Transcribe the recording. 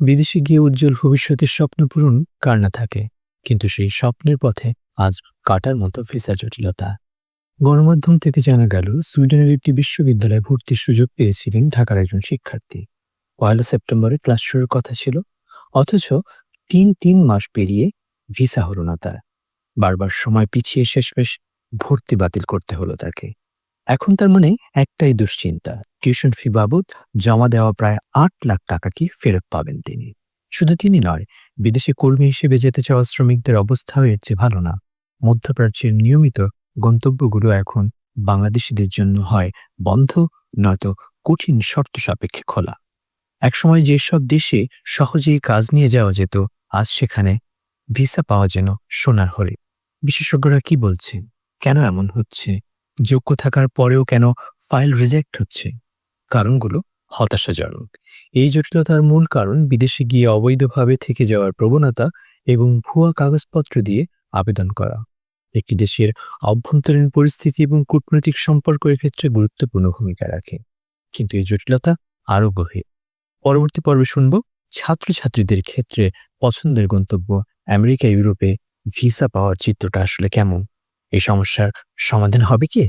বিদেশে গিয়ে উজ্জ্বল ভবিষ্যতের স্বপ্ন পূরণ কার না থাকে, কিন্তু সেই স্বপ্নের পথে আজ কাটার মতো ভিসা জটিলতা। গণমাধ্যম থেকে জানা গেল, সুইডেনের একটি বিশ্ববিদ্যালয়ে ভর্তির সুযোগ পেয়েছিলেন ঢাকার একজন শিক্ষার্থী। 1 সেপ্টেম্বরে ক্লাস শুরুর কথা ছিল, অথচ তিন মাস পেরিয়ে ভিসা হলো না তার। বারবার সময় পিছিয়ে শেষমেশ ভর্তি বাতিল করতে হলো তাকে। এখন তার মনে একটাই দুশ্চিন্তা, টিউশন ফি বাবদ জমা দেওয়া প্রায় ৮ লাখ টাকা কি ফেরত পাবেন তিনি। শুধু তিনি নয়, বিদেশে কর্মী হিসেবে যেতে চাওয়া শ্রমিকদের অবস্থাও এর চেয়ে ভালো না। মধ্যপ্রাচ্যের নিয়মিত গন্তব্যগুলো এখন বাংলাদেশিদের জন্য হয় বন্ধ, নয়তো কঠিন শর্ত সাপেক্ষে খোলা। একসময় যেসব দেশে সহজেই কাজ নিয়ে যাওয়া যেত, আজ সেখানে ভিসা পাওয়া যেন সোনার হরিণ। বিশেষজ্ঞরা কি বলছেন, কেন এমন হচ্ছে? যোগ্য থাকার পরেও কেন ফাইল রিজেক্ট হচ্ছে? কারণগুলো হতাশাজনক। এই জটিলতার মূল কারণ বিদেশে গিয়ে অবৈধভাবে থেকে যাওয়ার প্রবণতা এবং ভুয়া কাগজপত্র দিয়ে আবেদন করা। একটি দেশের অভ্যন্তরীণ পরিস্থিতি এবং কূটনৈতিক সম্পর্কের ক্ষেত্রে গুরুত্বপূর্ণ ভূমিকা রাখে, কিন্তু এই জটিলতা আরও গভীর। পরবর্তী পর্বে শুনব, ছাত্রছাত্রীদের ক্ষেত্রে পছন্দের গন্তব্য আমেরিকা, ইউরোপে ভিসা পাওয়ার চিত্রটা আসলে কেমন? এই সমস্যার সমাধান হবে কি?